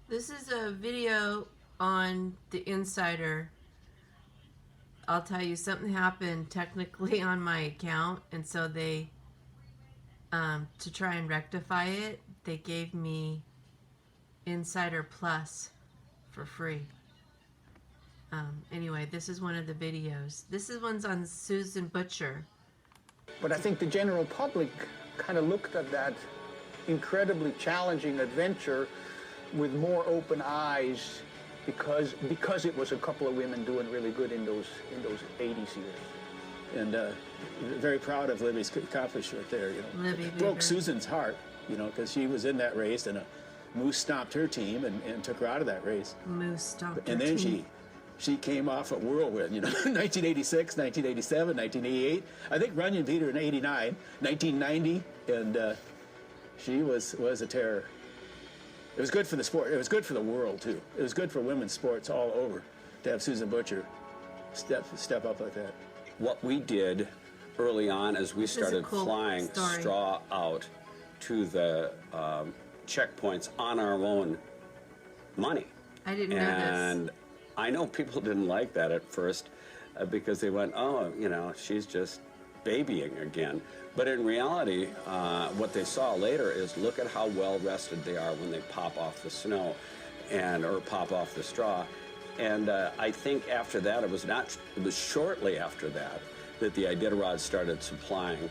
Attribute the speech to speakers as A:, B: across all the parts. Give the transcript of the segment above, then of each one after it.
A: This is a video on the Insider. I'll tell you, something happened technically on my account, and so they, to try and rectify it, they gave me Insider Plus for free. Anyway, this is one of the videos. This is one's on Susan Butcher.
B: But I think the general public kind of looked at that incredibly challenging adventure with more open eyes because it was a couple of women doing really good in those 80s years.
C: And very proud of Libby's accomplishment there. You know,
A: Libby
C: it broke
A: Weaver.
C: Susan's heart. You know, because she was in that race and a moose stopped her team and took her out of that race.
A: Moose stopped
C: And
A: her
C: then
A: team.
C: she came off a whirlwind, you know, 1986, 1987, 1988. I think Runyon beat her in 89, 1990, and she was a terror. It was good for the sport. It was good for the world, too. It was good for women's sports all over to have Susan Butcher step up like that.
D: What we did early on is we
A: is a
D: started
A: cool
D: flying
A: story.
D: straw out to the checkpoints on our own money.
A: I didn't know this.
D: And I know people didn't like that at first because they went, oh, you know, she's just babying again. But in reality, what they saw later is look at how well rested they are when they pop off the snow or pop off the straw. And I think after that, it was shortly after that the Iditarod started supplying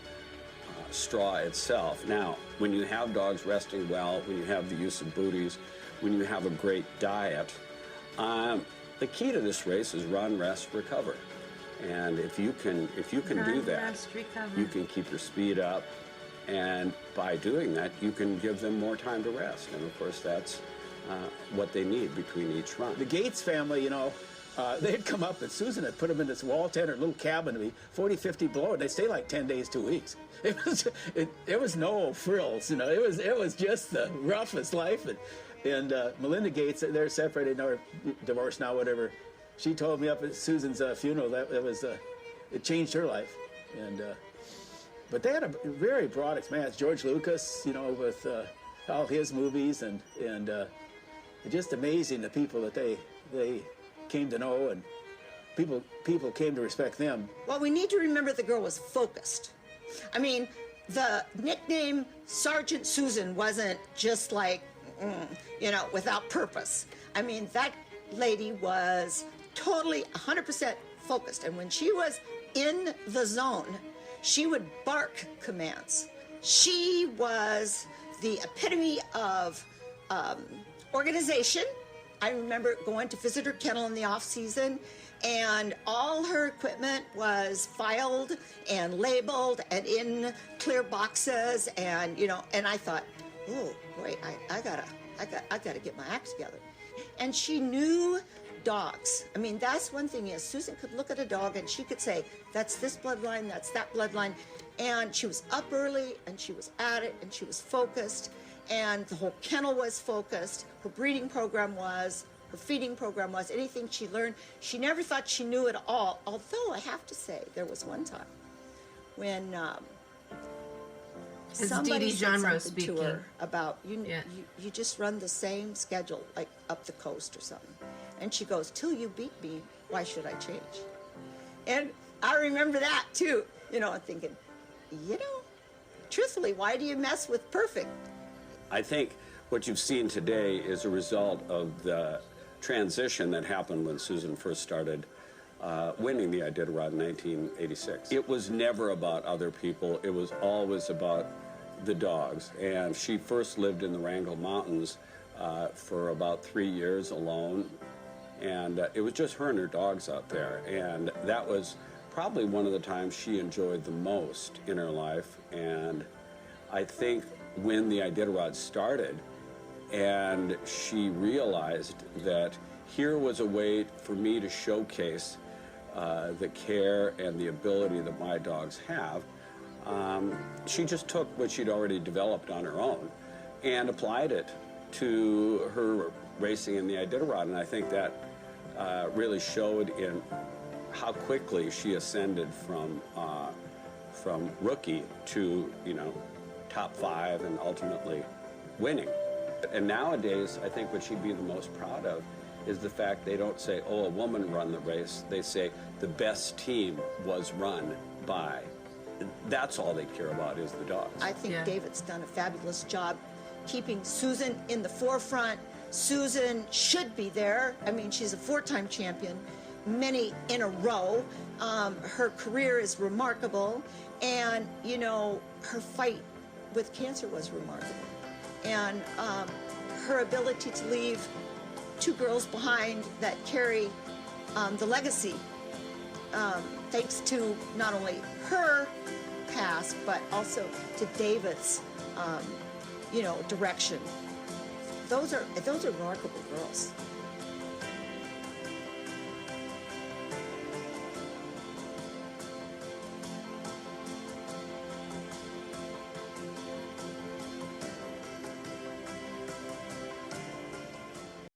D: straw itself. Now, when you have dogs resting well, when you have the use of booties, when you have a great diet, the key to this race is run, rest, recover. And if you can do
A: Run,
D: that,
A: rest, recover.
D: you can keep your speed up, and by doing that, you can give them more time to rest. And of course, that's what they need between each run.
C: The Gates family, you know, they had come up and Susan had put them in this wall tent or little cabin to be 40, 50 below, and they stay like 10 days, 2 weeks. It was no frills, you know. It was just the roughest life. And Melinda Gates, they're separated or divorced now, whatever. She told me up at Susan's funeral that it changed her life. And but they had a very broad experience. George Lucas, you know, with all his movies and just amazing the people that they came to know, and people came to respect them.
E: Well, we need to remember the girl was focused. I mean, the nickname Sergeant Susan wasn't just like, you know, without purpose. I mean, that lady was totally 100% focused. And when she was in the zone, she would bark commands. She was the epitome of organization. I remember going to visit her kennel in the off season, and all her equipment was filed and labeled and in clear boxes, and you know. And I thought, oh, wait, I gotta get my act together. And she knew dogs. I mean, that's one thing is Susan could look at a dog and she could say, that's this bloodline, that's that bloodline. And she was up early and she was at it and she was focused, and the whole kennel was focused. Her breeding program was, her feeding program was, anything she learned. She never thought she knew it all, although I have to say there was one time when
A: It's
E: somebody
A: Dee Dee
E: said
A: Jonro
E: something to her about you just run the same schedule like up the coast or something. And she goes, till you beat me, why should I change? And I remember that too, you know, thinking, you know, truthfully, why do you mess with perfect?
D: I think what you've seen today is a result of the transition that happened when Susan first started winning the Iditarod in 1986. It was never about other people. It was always about the dogs. And she first lived in the Wrangell Mountains for about 3 years alone. And it was just her and her dogs out there. And that was probably one of the times she enjoyed the most in her life. And I think when the Iditarod started and she realized that here was a way for me to showcase the care and the ability that my dogs have, she just took what she'd already developed on her own and applied it to her racing in the Iditarod. And I think that really showed in how quickly she ascended from rookie to, you know, top 5 and ultimately winning. And nowadays, I think what she'd be the most proud of is the fact they don't say, oh, a woman run the race. They say the best team was run by. That's all they care about is the dogs.
E: I think
A: Yeah.
E: David's done a fabulous job keeping Susan in the forefront. Susan should be there. I mean, she's a 4-time champion, many in a row. Her career is remarkable. And, you know, her fight with cancer was remarkable. And her ability to leave 2 girls behind that carry the legacy, thanks to not only her past, but also to David's, you know, direction. Those are remarkable girls.